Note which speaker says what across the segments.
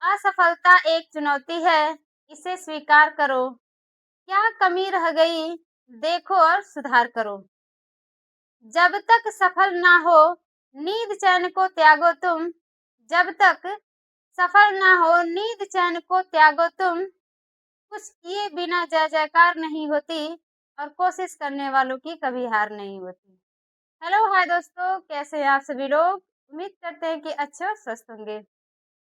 Speaker 1: असफलता एक चुनौती है, इसे स्वीकार करो। क्या कमी रह गई, देखो और सुधार करो। जब तक सफल ना हो, नींद चैन को त्यागो तुम। जब तक सफल ना हो, नींद चैन को त्यागो तुम। कुछ किए बिना जय जयकार नहीं होती, और कोशिश करने वालों की कभी हार नहीं होती। हेलो हाय दोस्तों, कैसे हैं आप सभी लोग। उम्मीद करते हैं कि अच्छे और स्वस्थ होंगे।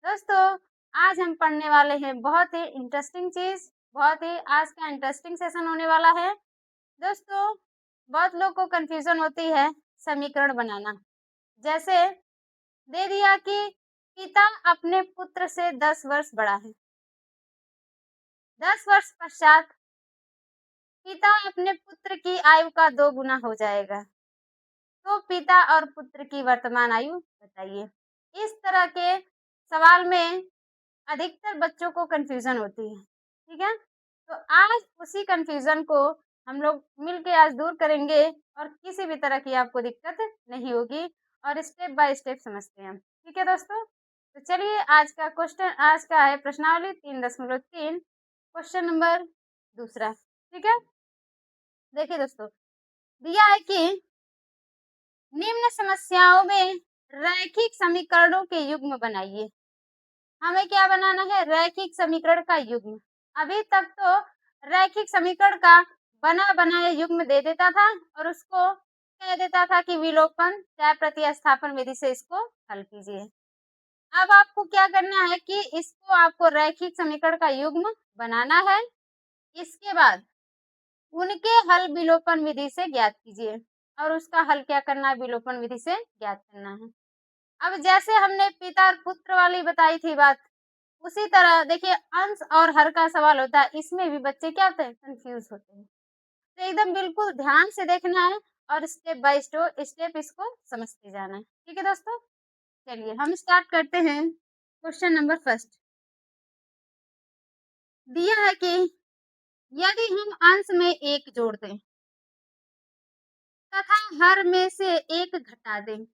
Speaker 1: दोस्तों, आज हम पढ़ने वाले हैं बहुत ही इंटरेस्टिंग चीज। बहुत ही आज का इंटरेस्टिंग सेशन होने वाला है। दोस्तों, बहुत लोग को कंफ्यूजन होती है समीकरण बनाना। जैसे दे दिया कि पिता अपने पुत्र से 10 वर्ष बड़ा है। 10 वर्ष पश्चात पिता अपने पुत्र की आयु का 2 गुना हो जाएगा। तो पिता और पुत्र की वर्तमान आयु बताइए। इस तरह के सवाल में अधिकतर बच्चों को कंफ्यूजन होती है। ठीक है, तो आज उसी कंफ्यूजन को हम लोग मिलके आज दूर करेंगे, और किसी भी तरह की आपको दिक्कत नहीं होगी, और स्टेप बाय स्टेप समझते हैं। ठीक है दोस्तों, तो चलिए आज का क्वेश्चन, आज का है प्रश्नावली 3.3, क्वेश्चन नंबर दूसरा। ठीक है, देखिए दोस्तों, दिया है कि निम्न समस्याओं में रैखिक समीकरणों के युग्म बनाइए। हमें क्या बनाना है, रैखिक समीकरण का युग्म। अभी तक तो रैखिक समीकरण का बना बनाया युग्म दे देता था, और उसको कह देता था कि विलोपन चाहे प्रतिस्थापन विधि से इसको हल कीजिए। अब आपको क्या करना है कि इसको आपको रैखिक समीकरण का युग्म बनाना है। इसके बाद उनके हल विलोपन विधि से ज्ञात कीजिए, और उसका हल क्या करना है, विलोपन विधि से ज्ञात करना है। अब जैसे हमने पिता और पुत्र वाली बताई थी बात, उसी तरह देखिए अंश और हर का सवाल होता है। इसमें भी बच्चे क्या होते हैं, कंफ्यूज होते हैं। तो एकदम बिल्कुल ध्यान से देखना है, और स्टेप बाय स्टेप इसको समझते जाना है। ठीक है दोस्तों, चलिए हम स्टार्ट करते हैं। क्वेश्चन नंबर फर्स्ट दिया है कि यदि हम अंश में 1 जोड़ दें तथा हर में से 1 घटा दें।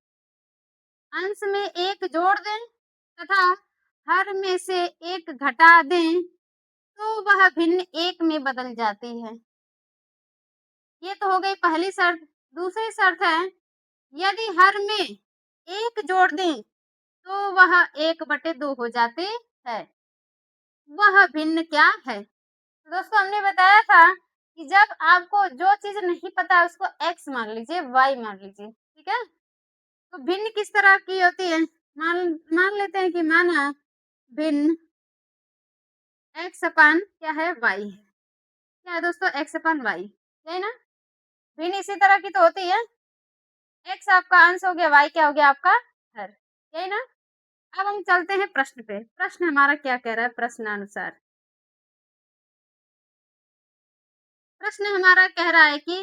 Speaker 1: अंश में 1 जोड़ दें तथा हर में से 1 घटा दें, तो वह भिन्न 1 में बदल जाती है। ये तो हो गई पहली शर्त। दूसरी शर्त है, यदि हर में 1 जोड़ दें तो वह 1/2 हो जाती है। वह भिन्न क्या है? तो दोस्तों, हमने बताया था कि जब आपको जो चीज नहीं पता उसको x मान लीजिए, y मान लीजिए। ठीक है, तो भिन्न किस तरह की होती है, मान मान लेते हैं कि माना भिन्न x अपान क्या है, y है। क्या है दोस्तों, x अपान y है ना। भिन्न इसी तरह की तो होती है। x आपका अंश हो गया, y क्या हो गया आपका हर, यही ना। अब हम चलते हैं प्रश्न पे। प्रश्न हमारा क्या कह रहा है, प्रश्नानुसार प्रश्न हमारा कह रहा है कि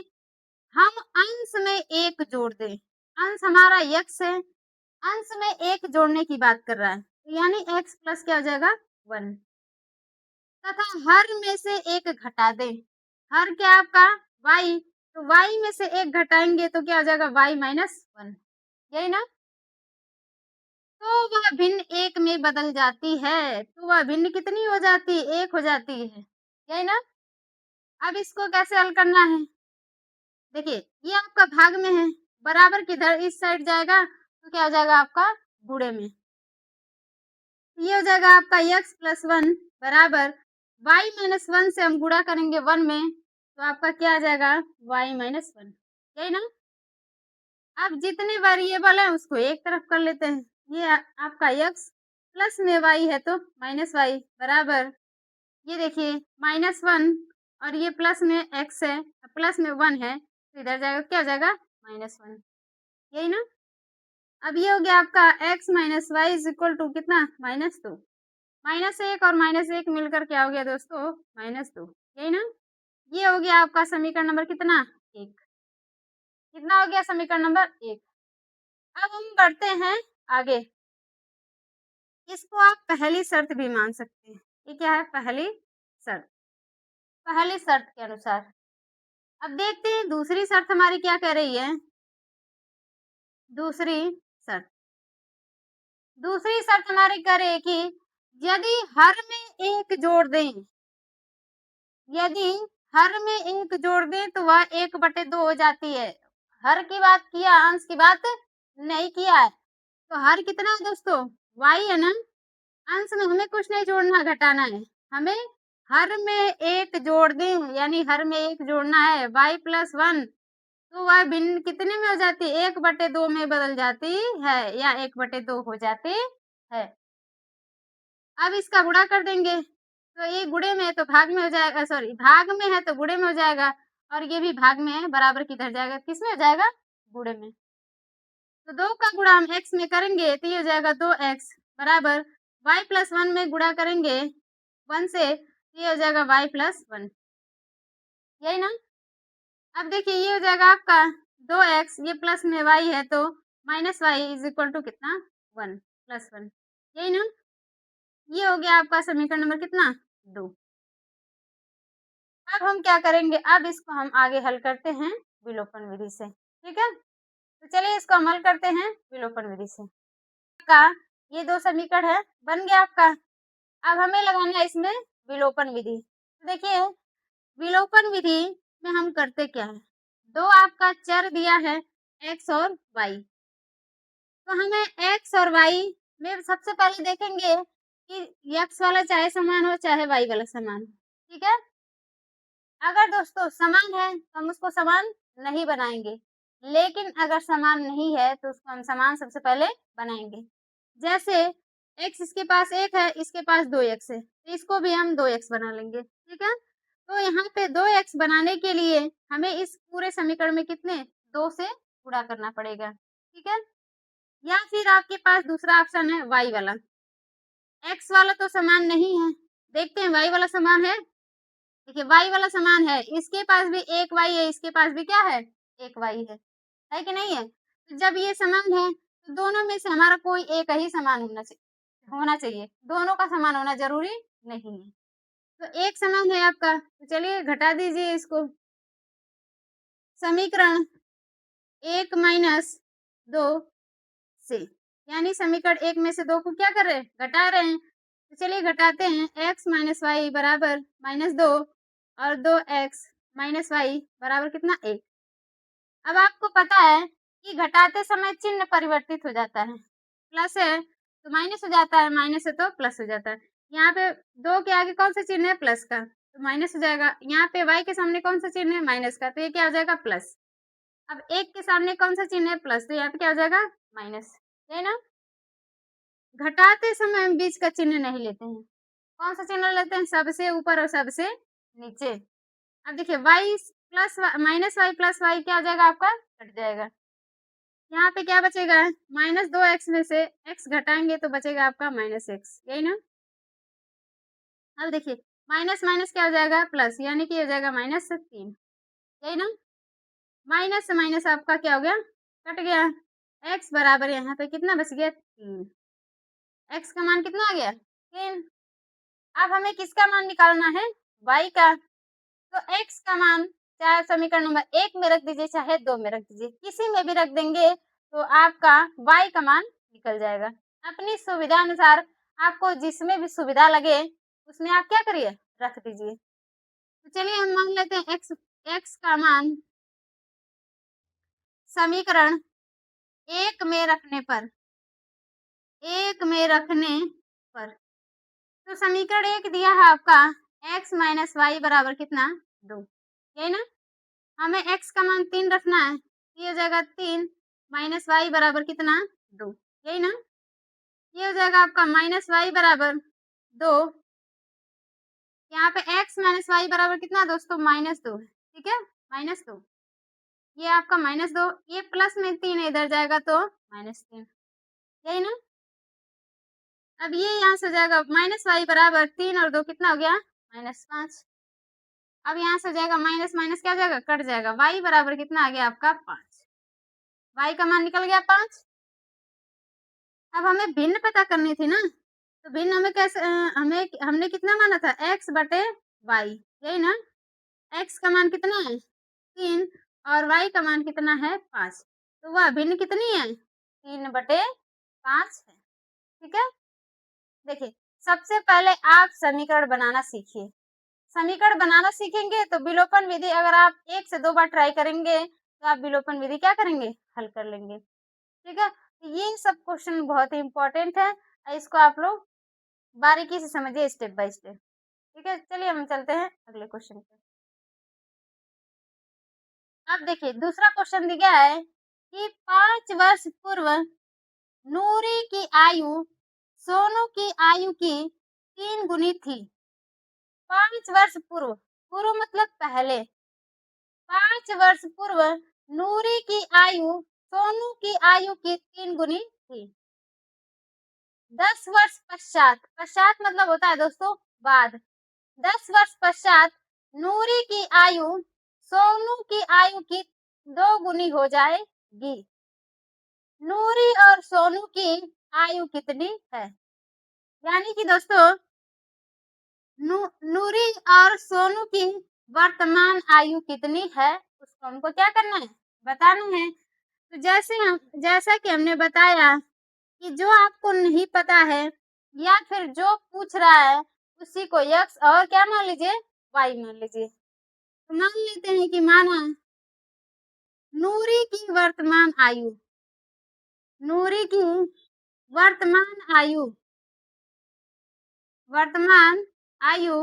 Speaker 1: हम अंश में 1 जोड़ दें। अंश हमारा x है, अंश में 1 जोड़ने की बात कर रहा है, यानी x प्लस क्या हो जाएगा 1, तथा हर में से 1 घटा दें। हर क्या आपका y, तो y में से 1 घटाएंगे तो क्या हो जाएगा y माइनस 1, यही ना। तो वह भिन्न 1 में बदल जाती है। तो वह भिन्न कितनी हो जाती है, 1 हो जाती है, यही ना। अब इसको कैसे हल करना है, देखिए ये आपका भाग में है, बराबर किधर इस साइड जाएगा, तो क्या हो जाएगा आपका गुणे में। ये हो जाएगा आपका x प्लस 1 बराबर y माइनस 1 से हम गुणा करेंगे 1 में, तो आपका क्या आ जाएगा y माइनस 1, यही ना। अब जितने वेरिएबल है उसको एक तरफ कर लेते हैं। ये आपका x प्लस में y है तो माइनस y बराबर, ये देखिए माइनस 1, और ये प्लस में x है, प्लस में 1 है, तो इधर जाएगा क्या हो जाएगा माइनस 1, यही ना। अब ये हो गया आपका x minus y is equal to कितना, -2। -1 और -1 मिलकर क्या हो गया दोस्तों, -2, यही ना। ये हो गया आपका समीकरण नंबर कितना, 1। कितना हो गया समीकरण नंबर 1। अब हम बढ़ते हैं आगे। इसको आप पहली शर्त भी मान सकते हैं। ये क्या है, पहली शर्त। पहली शर्त के अनुसार अब देखते हैं दूसरी शर्त हमारी क्या कह रही है। दूसरी शर्त, दूसरी शर्त हमारी कह रही है कि यदि हर में एक जोड़ दें, यदि हर में एक जोड़ दें तो वह 1/2 हो जाती है। हर की बात किया, अंश की बात नहीं किया है। तो हर कितना है दोस्तों? y है ना। अंश में हमें कुछ नहीं जोड़ना, घटाना है। हमें हर में एक जोड़ दें, यानी हर में एक जोड़ना है, y+1, तो वह भिन्न कितने में हो जाती है? 1/2 में बदल जाती है, या 1/2 हो जाती है। अब इसका गुणा कर देंगे, तो ये गुणे में है तो भाग में हो जाएगा, सॉरी भाग में है तो गुणे में हो जाएगा, और ये भी भाग में है, बराबर किधर जाएगा? किस में हो जाएगा? गुणे में। तो 2 का गुणा हम x में करेंगे तो ये हो जाएगा 2x बराबर y+1 में गुणा करेंगे 1 से, ये हो जाएगा y+1, यही ना। अब देखिए ये हो जाएगा आपका 2x, ये प्लस में y है तो minus y is equal to कितना? 1+1, यही ना। ये हो गया आपका समीकरण नंबर कितना? 2। अब हम क्या करेंगे? अब इसको हम आगे हल करते हैं विलोपन विधि से, ठीक है। तो चलिए इसको हम हल करते हैं विलोपन विधि से। का ये 2 समीकरण है, बन गया आपका। अब हमें लगाना है इसमें विलोपन विधि। तो देखिए विलोपन विधि में हम करते क्या है? 2 आपका चर दिया है x और y, तो हमें x और y में सबसे पहले देखेंगे कि x वाला चाहे समान हो चाहे y वाला समान हो, ठीक है। अगर दोस्तों समान है तो हम उसको समान नहीं बनाएंगे, लेकिन अगर समान नहीं है तो उसको हम समान सबसे पहले बनाएंगे। जैसे x इसके पास 1 है, इसके पास 2x है, तो इसको भी हम 2x बना लेंगे, ठीक है। तो यहाँ पे 2x बनाने के लिए हमें इस पूरे समीकरण में कितने 2 से गुणा करना पड़ेगा, ठीक है। या फिर आपके पास दूसरा ऑप्शन है y वाला। x वाला तो समान नहीं है, देखते हैं y वाला समान है। देखिए y वाला समान है, इसके पास भी एक y है, इसके पास भी क्या है? एक y है कि नहीं है? तो जब ये समान है तो दोनों में से हमारा कोई एक ही समान होना चाहिए, दोनों का समान होना जरूरी नहीं है। तो एक समान है आपका, तो चलिए घटा दीजिए इसको। समीकरण 1 - 2 से, यानी समीकरण 1 में से 2 को क्या कर रहे हैं? घटा रहे हैं। तो चलिए घटाते हैं, x - y बराबर -2 और 2x - y बराबर कितना? 1। अब आपको पता है कि घटाते समय चिन्ह परिवर्तित हो जाता है, प्लस है तो माइनस हो जाता है, माइनस है तो प्लस हो जाता है। यहाँ पे 2 के आगे कौन सा चिन्ह है? प्लस का, तो माइनस हो जाएगा। यहाँ पे y के सामने कौन सा चिन्ह है? माइनस का, तो ये क्या हो जाएगा? प्लस। अब 1 के सामने कौन सा चिन्ह है? प्लस, तो यहाँ पे क्या हो जाएगा? माइनस, है ना। घटाते समय हम बीच का चिन्ह नहीं लेते हैं, कौन सा चिन्ह लेते हैं? सबसे ऊपर और सबसे नीचे। अब देखिए -y+y क्या हो जाएगा आपका? कट जाएगा। यहाँ पे क्या बचेगा? -2x में से x घटाएंगे तो बचेगा आपका -x, यही ना। अब देखिए माइनस माइनस क्या हो जाएगा? प्लस, यानी कि हो जाएगा -3, यही ना। माइनस से माइनस आपका क्या हो गया? कट गया। x बराबर यहाँ पे कितना बच गया? 3। x का मान कितना आ गया? 3। अब हमें किसका मान निकालना है? y का। तो x का मान चाहे समीकरण नंबर 1 में रख दीजिए चाहे 2 में रख दीजिए, किसी में भी रख देंगे तो आपका y का मान निकल जाएगा। अपनी सुविधा अनुसार आपको जिसमें भी सुविधा लगे उसमें आप क्या करिए? रख दीजिए। तो चलिए हम मान लेते हैं x का मान समीकरण 1 में रखने पर, 1 में रखने पर, तो समीकरण 1 दिया है आपका x - y बराबर कितना? 2, यही ना। हमें x का मान 3 रखना है, ये हो जाएगा 3 - y बराबर कितना? 2, यही ना। ये हो जाएगा आपका -y बराबर 2, यहाँ पे x - y बराबर कितना दोस्तों? -2 है, ठीक है, -2। ये आपका -2, ये प्लस में 3 इधर जाएगा तो -3, यही ना। अब ये यहाँ से हो जाएगा -y बराबर 3 और 2 कितना हो गया? -5। अब यहाँ से हो जाएगा माइनस माइनस क्या हो जाएगा? कट जाएगा। y बराबर कितना आ गया आपका? 5। y का मान निकल गया 5। अब हमें भिन्न पता करनी थी ना, तो भिन्न हमें कैसे हमने कितना माना था? x/y, यही ना। x का मान कितना है? 3 और y का मान कितना है? 5। तो वह भिन्न कितनी है? 3/5 है, ठीक है। देखिए सबसे पहले आप समीकरण बनाना सीखिए। समीकरण बनाना सीखेंगे तो विलोपन विधि अगर आप 1 से 2 बार ट्राई करेंगे, तो आप विलोपन विधि क्या करेंगे? हल कर लेंगे। ठीक है? तो ये सब क्वेश्चन बहुत ही इम्पोर्टेंट है। इसको आप लोग बारीकी से समझिए स्टेप बाय स्टेप। ठीक है? चलिए हम चलते हैं अगले क्वेश्चन पे। अब देखिए दूसरा क्वेश्चन दिया है कि 5 वर्ष पूर्व नूरी की आयु सोनू की आयु की 3 गुनी थी। 5 वर्ष पूर्व, पूर्व मतलब पहले। 5 वर्ष पूर्व नूरी की आयु सोनू की आयु की 3 गुनी थी। 10 वर्ष पश्चात, पश्चात मतलब होता है दोस्तों बाद। 10 वर्ष पश्चात नूरी की आयु सोनू की आयु की 2 गुनी हो जाएगी। नूरी और सोनू की आयु कितनी है? यानी कि दोस्तों नूरी और सोनू की वर्तमान आयु कितनी है, उसको हमको क्या करना है? बताना है। तो जैसा कि हमने बताया कि जो आपको नहीं पता है या फिर जो पूछ रहा है उसी को x और क्या मान लीजिए? y मान लीजिए। तो मान लेते हैं कि माना नूरी की वर्तमान आयु, नूरी की वर्तमान आयु, वर्तमान आयु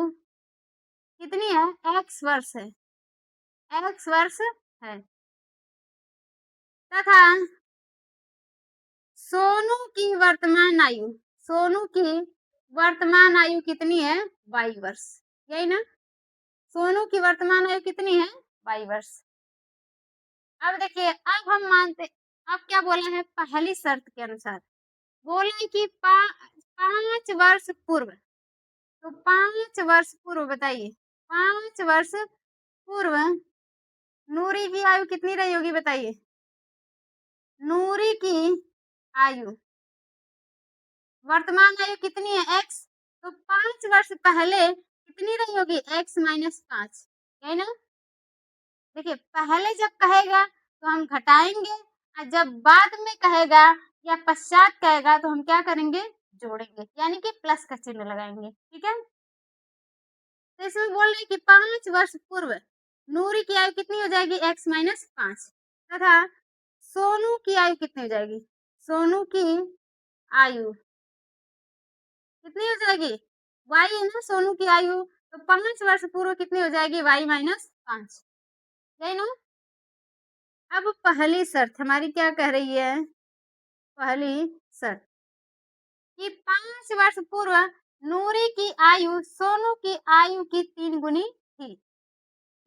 Speaker 1: कितनी है? x वर्ष है, x वर्ष है। तथा सोनू की वर्तमान आयु, सोनू की वर्तमान आयु कितनी है? 22 वर्ष। यही ना? सोनू की वर्तमान आयु कितनी है? 22 वर्ष। अब देखिए अब हम मानते, अब क्या बोला है? पहली शर्त के अनुसार बोला है कि 5 वर्ष पूर्व, तो 5 वर्ष पूर्व बताइए, 5 वर्ष पूर्व नूरी की आयु कितनी रही होगी बताइए? नूरी की आयु, वर्तमान आयु कितनी है? x। तो 5 वर्ष पहले कितनी रही होगी? x minus 5। है ना? देखिए पहले जब कहेगा तो हम घटाएंगे और जब बाद में कहेगा या पश्चात कहेगा तो हम क्या करेंगे? जोड़ेंगे, यानी कि प्लस का चिन्ह लगाएंगे। ठीक है? तो इसमें बोल रहे हैं कि 5 वर्ष पूर्व नूरी की आयु कितनी हो जाएगी? x माइनस 5 तथा सोनू की आयु कितनी हो जाएगी? सोनू की आयु कितनी हो जाएगी? y है ना सोनू की आयु, तो 5 वर्ष पूर्व कितनी हो जाएगी? y minus 5। यही ना? अब पहली शर्त हमारी क्या कह रही है? पहली शर्त कि 5 वर्ष पूर्व नूरी की आयु सोनू की आयु की 3 गुनी थी।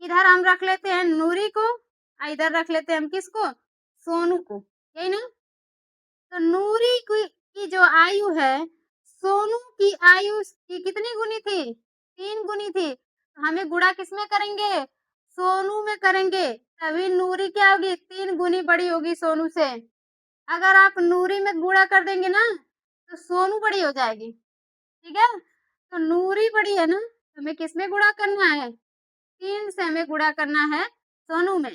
Speaker 1: इधर हम रख लेते हैं नूरी को और इधर रख लेते हैं हम किसको? सोनू को। यही ना? तो नूरी की जो आयु है सोनू की आयु की कितनी गुनी थी? 3 गुनी थी। तो हमें गुणा किसमें करेंगे? सोनू में करेंगे, तभी नूरी क्या होगी? 3 गुनी बड़ी होगी सोनू से। अगर आप नूरी में गुणा कर देंगे ना तो सोनू बड़ी हो जाएगी। ठीक है? तो नूरी बड़ी है ना, तो हमें किसमें गुणा करना है? 3 से हमें गुणा करना है सोनू में।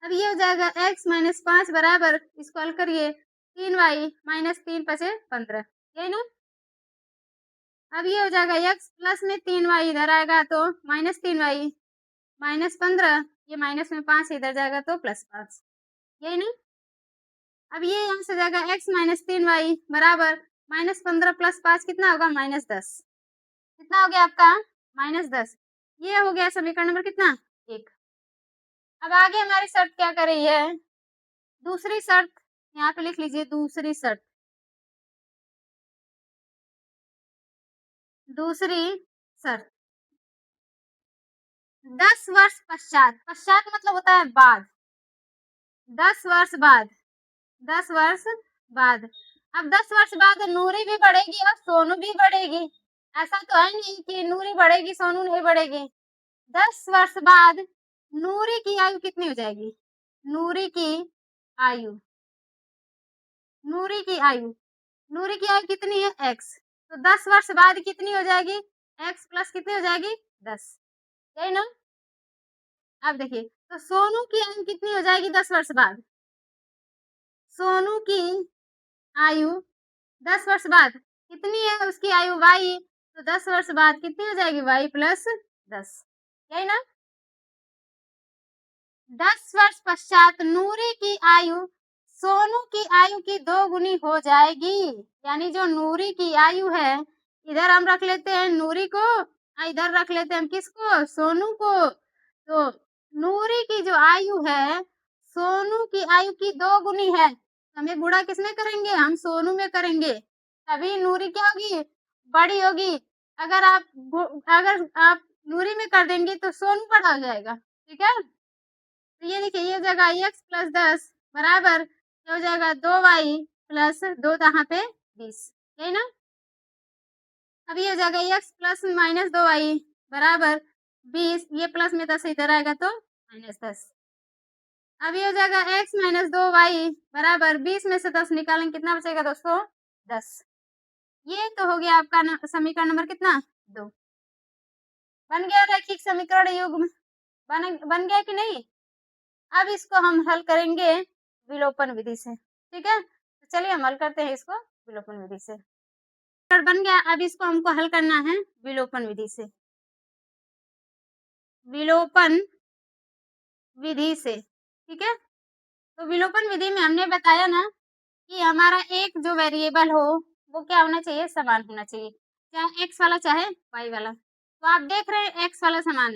Speaker 1: अब ये हो जाएगा x माइनस 5 बराबर, इसको हल करिए, 3y माइनस 3 पचे 15। यही ना? अब ये हो जाएगा x प्लस में 3y इधर आएगा तो माइनस 3y माइनस 15, ये माइनस में 5 इधर जाएगा तो प्लस 5। यही ना? अब ये यहाँ से जाएगा x माइनस 3y बराबर माइनस 15 प्लस 5 कितना होगा? माइनस 10। कितना हो गया आपका? माइनस 10। ये हो गया समीकरण नंबर कितना? 1। अब आगे हमारी शर्त क्या कर रही है? दूसरी शर्त यहाँ पे लिख लीजिए, दूसरी शर्त। दूसरी शर्त 10 वर्ष पश्चात, पश्चात मतलब होता है बाद, 10 वर्ष बाद, 10 वर्ष बाद। अब 10 वर्ष बाद नूरी भी बढ़ेगी और सोनू भी बढ़ेगी। ऐसा तो है नहीं कि नूरी बढ़ेगी सोनू नहीं बढ़ेगी। 10 वर्ष बाद नूरी की आयु कितनी हो जाएगी? नूरी की आयु, नूरी की आयु, नूरी की आयु कितनी है? x। तो 10 वर्ष बाद कितनी हो जाएगी? x प्लस कितनी हो जाएगी? 10। यही ना? अब देखिए तो सोनू की आयु कितनी हो जाएगी 10 वर्ष बाद? सोनू की आयु 10 वर्ष बाद कितनी है उसकी आयु y, तो 10 वर्ष बाद कितनी हो जाएगी y प्लस 10, यही ना। 10 वर्ष पश्चात नूरी की आयु सोनू की आयु की 2 गुनी हो जाएगी। यानी जो नूरी की आयु है, इधर हम रख लेते हैं नूरी को और इधर रख लेते हैं हम किसको, सोनू को। तो नूरी की जो आयु है सोनू की आयु की 2 गुनी है। हमें गुणा किसमें करेंगे, हम सोनू में करेंगे, तभी नूरी क्या होगी, बड़ी होगी। अगर आप नूरी में कर देंगे तो सोनू बड़ा हो जाएगा, ठीक है। तो ये देखिए, ये हो जाएगा x प्लस 10 बराबर ये हो जाएगा 2y प्लस 2 यहाँ पे 20, यही ना। अब ये हो जाएगा x प्लस माइनस 2y बराबर 20, ये प्लस में 10 इधर आएगा तो माइनस 10। अब ये हो जाएगा x माइनस 2y बराबर 20 में से 10 निकालेंगे, कितना बचेगा दोस्तों, 10। ये तो हो गया आपका समीकरण नंबर कितना, 2। बन गया रैखिक समीकरण युग्म, बन गया कि नहीं। अब इसको हम हल करेंगे विलोपन विधि से, ठीक है। तो चलिए हम हल करते हैं इसको विलोपन विधि से। बन गया, अब इसको हमको हल करना है विलोपन विधि से, विलोपन विधि से, ठीक है। तो विलोपन विधि में हमने बताया ना कि हमारा एक जो वेरिएबल हो वो क्या होना चाहिए, समान होना चाहिए, चाहे x वाला चाहे y वाला। तो आप देख रहे हैं x वाला समान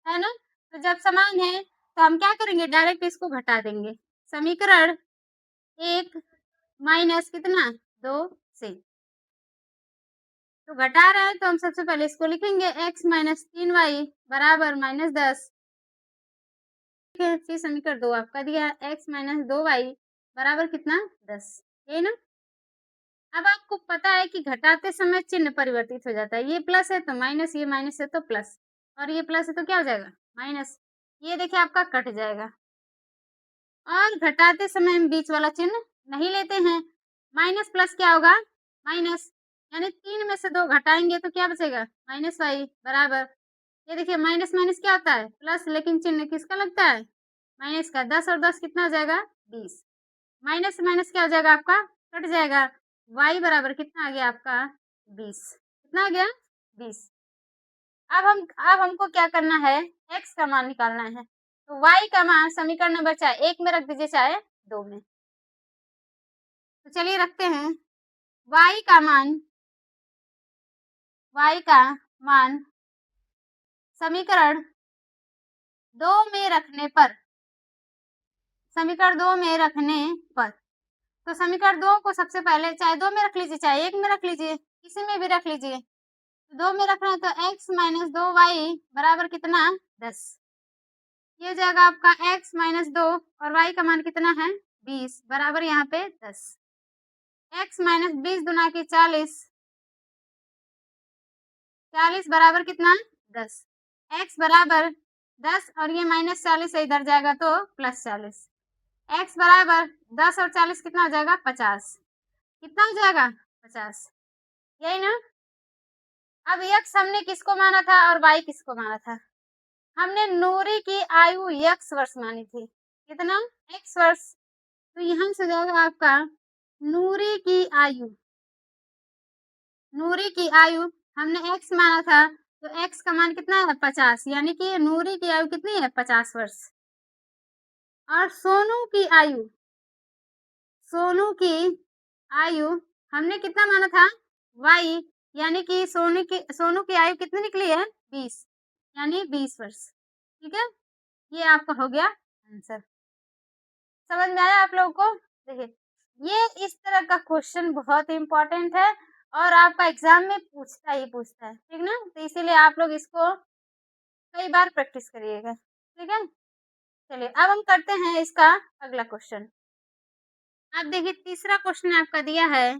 Speaker 1: है ना। तो जब समान है तो हम क्या करेंगे, डायरेक्ट इसको घटा देंगे। समीकरण 1 माइनस कितना, 2 से। तो घटा रहे हैं तो हम सबसे पहले इसको लिखेंगे x माइनस 3y बराबर माइनस 10। फिर समीकरण 2 आपका दिया x माइनस 2y बराबर कितना, 10, यही ना। अब आपको पता है कि घटाते समय चिन्ह परिवर्तित हो जाता है, ये प्लस है तो माइनस, ये माइनस है तो प्लस, और ये प्लस है तो क्या हो जाएगा, माइनस। ये देखिए आपका कट जाएगा। और घटाते समय हम बीच वाला चिन्ह नहीं लेते हैं, माइनस प्लस क्या होगा, माइनस। यानी 3 में से 2 घटाएंगे तो क्या बचेगा, माइनस y बराबर। ये देखिए माइनस माइनस क्या होता है, प्लस, लेकिन चिन्ह किसका लगता है, माइनस का। 10 और 10 कितना हो जाएगा, 20। माइनस से माइनस क्या हो जाएगा आपका, कट जाएगा। y बराबर कितना आ गया आपका, 20। कितना आ गया, 20। अब हमको क्या करना है, x का मान निकालना है। तो y का मान समीकरण नंबर चाहे 1 में रख दीजिए चाहे 2 में। तो चलिए रखते हैं y का मान समीकरण 2 में रखने पर, समीकरण 2 में रखने पर, तो समीकरण 2 को सबसे पहले चाहे 2 में रख लीजिए चाहे 1 में रख लीजिए, किसी में भी रख लीजिए। 2 में रखना है तो x माइनस 2y बराबर कितना, 10। ये हो जाएगा आपका x माइनस 2 और y का मान कितना है, 20 बराबर यहाँ पे 10। x माइनस 20 दुना की 40, 40 बराबर कितना, 10। x बराबर 10 और ये माइनस 40 से इधर जाएगा तो प्लस 40। x बराबर 10 और 40 कितना हो जाएगा, 50। कितना हो जाएगा, 50, यही ना। अब x हमने किसको माना था और y किसको माना था, हमने नूरी की आयु x वर्ष मानी थी, कितना, x वर्ष। तो यहाँ से जाएगा आपका नूरी की आयु, नूरी की आयु हमने x माना था तो x का मान कितना है, 50, यानी कि नूरी की आयु कितनी है, 50 वर्ष। और सोनू की आयु, सोनू की आयु हमने कितना माना था, y, यानी कि सोनू की आयु कितनी निकली है, 20, यानी 20 वर्ष, ठीक है। ये आपका हो गया आंसर। समझ में आया आप लोगों को। देखिए ये इस तरह का क्वेश्चन बहुत इंपॉर्टेंट है और आपका एग्जाम में पूछता ही पूछता है, ठीक ना। तो इसीलिए आप लोग इसको कई बार प्रैक्टिस करिएगा, ठीक है। चलिए अब हम करते हैं इसका अगला क्वेश्चन। अब देखिए तीसरा क्वेश्चन आपका दिया है,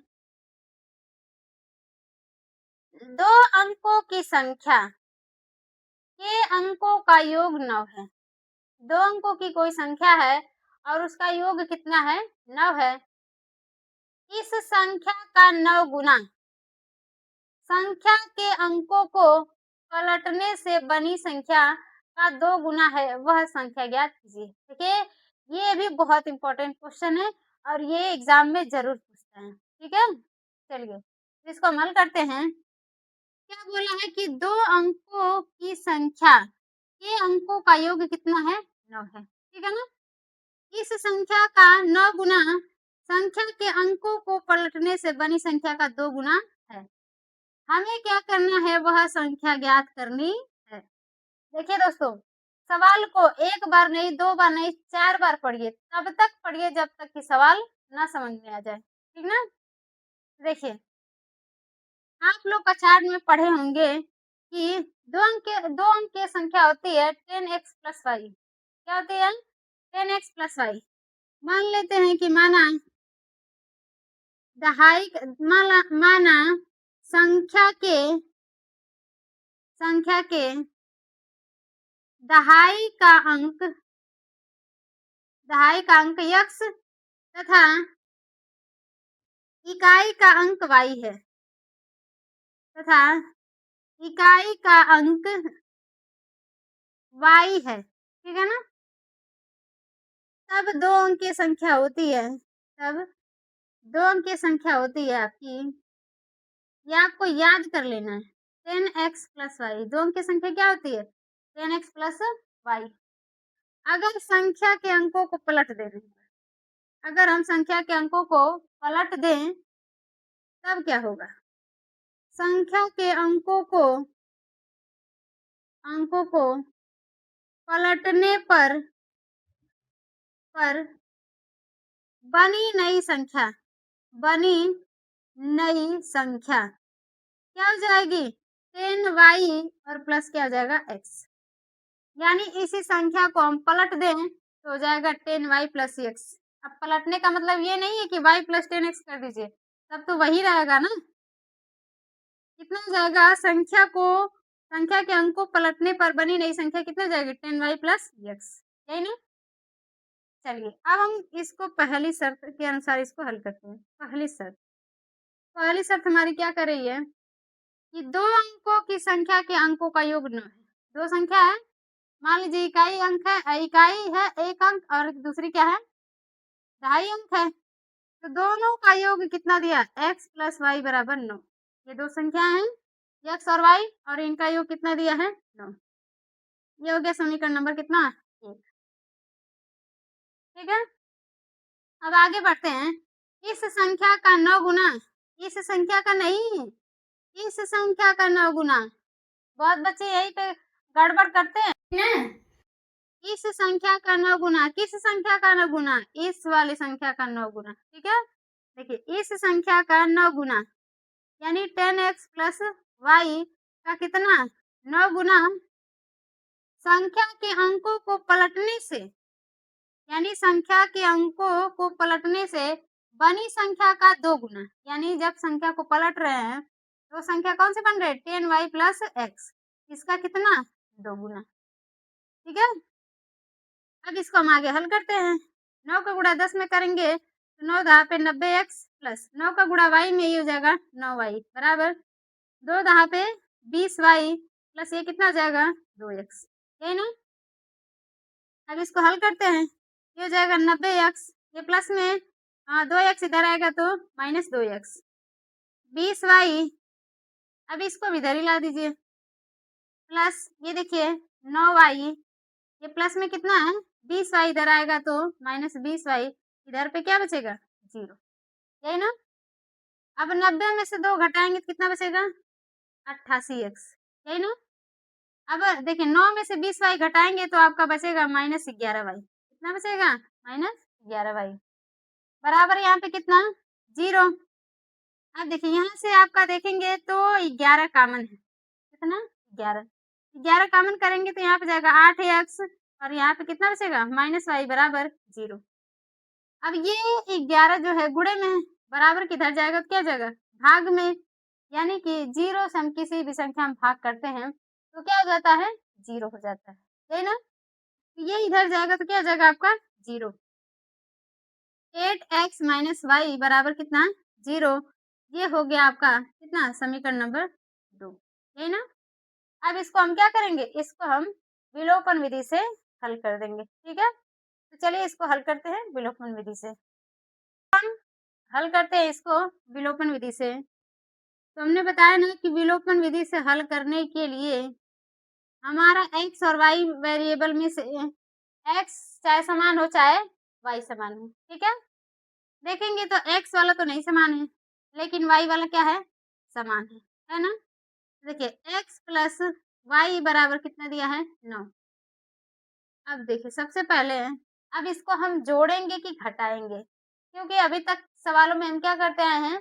Speaker 1: 2 अंकों की संख्या के अंकों का योग 9 है। 2 अंकों की कोई संख्या है और उसका योग कितना है, 9 है। इस संख्या का 9 गुना संख्या के अंकों को पलटने से बनी संख्या का 2 गुना है, वह संख्या ज्ञात कीजिए। देखिए ये भी बहुत इंपॉर्टेंट क्वेश्चन है और ये एग्जाम में जरूर पूछते हैं, ठीक है। चलिए इसको हम हल करते हैं। क्या बोला है कि 2 अंकों की संख्या के अंकों का योग कितना है? 9 है। ठीक है ना? इस संख्या का 9 गुना संख्या के अंकों को पलटने से बनी संख्या का 2 गुना है। हमें क्या करना है? वह संख्या ज्ञात करनी है। देखिए दोस्तों, सवाल को एक बार नहीं, 2 बार नहीं, 4 बार पढ़िए। तब तक पढ़िए जब तक कि सवाल ना समझ में आ जाए। ठीक ना? देखिए, आप लोग कक्षाठ में पढ़े होंगे कि 2 अंक की संख्या होती है 10x प्लस वाई। क्या होती है? 10x plus Y. मान लेते हैं कि माना संख्या के दहाई का अंक x तथा इकाई का अंक y है तथा इकाई का अंक y है। ठीक है ना? तब 2 अंक की संख्या होती है, तब 2 अंक की संख्या होती है आपकी, ये आपको याद कर लेना है, 10x प्लस वाई। 2 अंक की संख्या क्या होती है? 10x plus Y. अगर संख्या के अंकों को पलट दें, अगर हम संख्या के अंकों को पलट दें तब क्या होगा? संख्या के अंकों को पलटने पर बनी नई संख्या क्या हो जाएगी? 10y और प्लस क्या हो जाएगा? x। यानी इसी संख्या को हम पलट दें तो हो जाएगा 10y प्लस x। अब पलटने का मतलब ये नहीं है कि y प्लस 10x कर दीजिए, तब तो वही रहेगा ना। कितना हो जाएगा? संख्या के अंक को पलटने पर बनी नई संख्या कितना हो जाएगी? 10y plus x। यही ना? चलिए, अब हम इसको पहली शर्त के अनुसार इसको हल करते हैं। पहली शर्त हमारी क्या कर रही है कि 2 अंकों की संख्या के अंकों का योग 9 है। 2 संख्या है, मान लीजिए इकाई है 1 अंक और दूसरी क्या है? ढाई अंक है। तो दोनों का योग कितना दिया? x प्लस वाई बराबर 9। ये 2 संख्या है, x और y, और इनका योग कितना दिया है? 9। ये हो गया समीकरण नंबर कितना? 1। ठीक है? अब आगे बढ़ते हैं। इस संख्या का 9 गुना, इस संख्या का नहीं, इस संख्या का 9 गुना। बहुत बच्चे यही पे गड़बड़ करते हैं। इस संख्या का 9 गुना, किस संख्या का 9 गुना? इस वाली संख्या का 9 गुना। ठीक है? देखिए, इस संख्या का 9 गुना यानी 10x प्लस वाई का कितना? 9 गुना संख्या के अंकों को पलटने से, यानी संख्या के अंकों को पलटने से बनी संख्या का 2 गुना। यानी जब संख्या को पलट रहे हैं तो संख्या कौन से बन रहे? 10y plus x। इसका कितना? 2 गुना। ठीक है? अब इसको हम आगे हल करते हैं। 9 का गुणा 10 में करेंगे तो 9 दहा पे 90x प्लस 9 का गुणा y में ये हो जाएगा 9y बराबर 2 दहा पे 20y प्लस ये कितना हो जाएगा? 2x। यही ना? अब इसको हल करते हैं। ये हो जाएगा 90x, ये प्लस में 2x इधर आएगा तो माइनस 2x 20y। अब इसको भी इधर ही ला दीजिए प्लस ये देखिए 9y, ये प्लस में कितना है? 20y इधर आएगा तो माइनस 20y, इधर पे क्या बचेगा? 0। यही ना? अब 90 में से 2 घटाएंगे तो कितना बचेगा? 88x। यही ना? अब देखिए 9 में से 20y घटाएंगे तो आपका बचेगा माइनस 11y। कितना बचेगा? माइनस 11y बराबर यहाँ पे कितना? 0। अब देखिए यहाँ से आपका देखेंगे तो 11 कॉमन है। कितना? 11। 11 कॉमन करेंगे तो यहाँ पे जाएगा 8x और यहाँ पे कितना बचेगा? माइनस वाई बराबर 0। अब ये 11 जो है गुणे में है, बराबर किधर जाएगा तो क्या जाएगा? भाग में। यानी कि 0 से हम किसी भी संख्या में भाग करते हैं तो क्या हो जाता है? 0 हो जाता है। यही ना? ये इधर जाएगा तो क्या हो जाएगा आपका? 0। 8x माइनस वाई बराबर कितना? 0। ये हो गया आपका कितना? समीकरण नंबर 2। यही ना? अब इसको हम क्या करेंगे? इसको हम विलोपन विधि से हल कर देंगे। ठीक है? तो चलिए इसको हल करते हैं विलोपन विधि से। हम हल करते हैं इसको विलोपन विधि से। तो हमने बताया ना कि विलोपन विधि से हल करने के लिए हमारा x और y वेरिएबल में से x चाहे समान हो चाहे y समान हो, ठीक है। देखेंगे तो x वाला तो नहीं समान है, लेकिन y वाला क्या है, समान है ना। देखिए x प्लस y बराबर कितना दिया है, 9। अब देखिए सबसे पहले अब इसको हम जोड़ेंगे कि घटाएंगे, क्योंकि अभी तक सवालों में हम क्या करते आए हैं,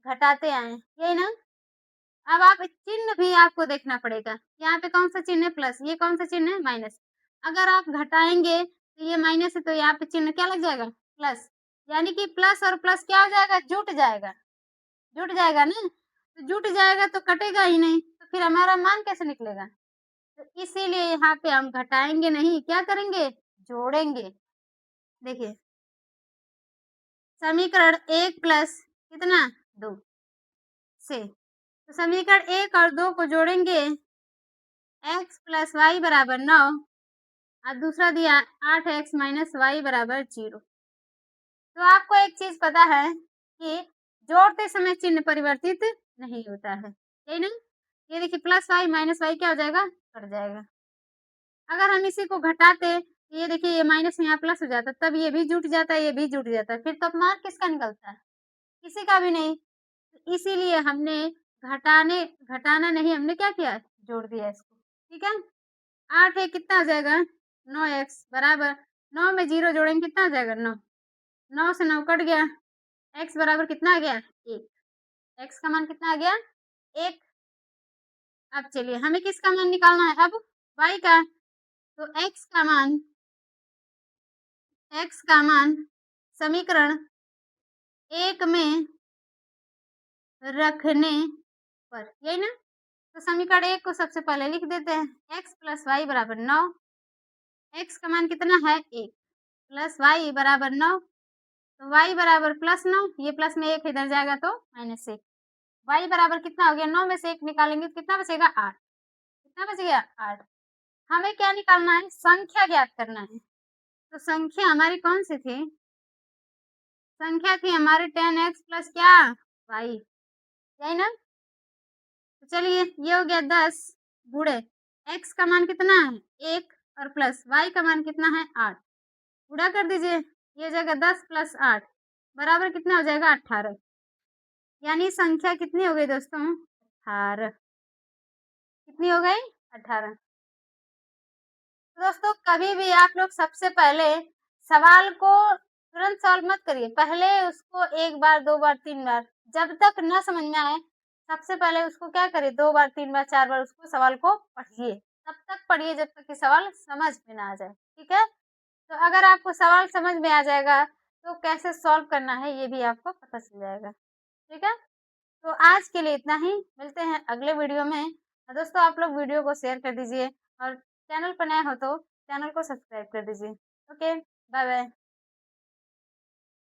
Speaker 1: घटाते आए हैं, यही ना। अब आप चिन्ह भी आपको देखना पड़ेगा, यहाँ पे कौन सा चिन्ह है, प्लस, ये कौन सा चिन्ह है, माइनस। अगर आप घटाएंगे तो ये माइनस है, तो यहाँ पे चिन्ह क्या लग जाएगा, प्लस। यानी कि प्लस और प्लस क्या हो जाएगा, जुट जाएगा, जुट जाएगा ना। तो जुट जाएगा तो कटेगा ही नहीं, तो फिर हमारा मान कैसे निकलेगा। तो इसीलिए यहाँ पे हम घटाएंगे नहीं, क्या करेंगे, जोड़ेंगे। देखिए समीकरण 1 प्लस कितना, 2 से, तो समीकरण 1 और 2 को जोड़ेंगे, x प्लस वाई बराबर 9 और दूसरा दिया 8x माइनस वाई बराबर 0। तो आपको एक चीज पता है कि जोड़ते समय चिन्ह परिवर्तित नहीं होता है, यही ना। ये देखिए प्लस वाई माइनस वाई क्या हो जाएगा, कट जाएगा। अगर हम इसी को घटाते, ये देखिए ये माइनस यहाँ प्लस हो जाता, तब ये भी जुट जाता है, ये भी जुट जाता है, फिर तो मान किसका निकलता है, किसी का भी नहीं। इसीलिए हमने घटाना नहीं, हमने क्या किया, जोड़ दिया इसको, ठीक है। 8 है कितना हो जाएगा, 9x बराबर 9 में 0 जोड़ेंगे कितना हो जाएगा, 9। 9 से 9 कट गया, x बराबर कितना आ गया, 1। x का मान कितना आ गया, 1। अब चलिए हमें किसका मान निकालना है, अब y का। तो x का मान समीकरण 1 में रखने पर, यही ना। तो समीकरण 1 को सबसे पहले लिख देते हैं, x प्लस वाई बराबर 9। x का मान कितना है, 1 प्लस वाई बराबर 9, तो y बराबर प्लस 9, ये प्लस में 1 इधर जाएगा तो माइनस 1। y बराबर कितना हो गया, 9 में से 1 निकालेंगे तो कितना बचेगा, 8। कितना बच गया, 8। हमें क्या निकालना है, संख्या ज्ञात करना है। तो संख्या हमारी कौन सी थी, संख्या थी हमारी 10x प्लस क्या, y, यही ना। तो चलिए ये हो गया 10 गुणे x का मान कितना है, 1 और प्लस y का मान कितना है, 8। गुणा कर दीजिए, ये हो जाएगा 10 प्लस 8 बराबर कितना हो जाएगा, 18। यानी संख्या कितनी हो गई दोस्तों, 18। कितनी हो गई, 18। तो दोस्तों कभी भी आप लोग सबसे पहले सवाल को तुरंत सॉल्व मत करिए, पहले उसको 1 बार 2 बार 3 बार, जब तक न समझ में आए सबसे पहले उसको क्या करिए, 2 बार 3 बार 4 बार उसको सवाल को पढ़िए, तब तक पढ़िए जब तक कि सवाल समझ में ना आ जाए, ठीक है। तो अगर आपको सवाल समझ में आ जाएगा तो कैसे सॉल्व करना है ये भी आपको पता चल जाएगा, ठीक है। तो आज के लिए इतना ही, मिलते हैं अगले वीडियो में। और दोस्तों आप लोग वीडियो को शेयर कर दीजिए और चैनल पर नए हो तो चैनल को सब्सक्राइब कर दीजिए। Okay, bye bye.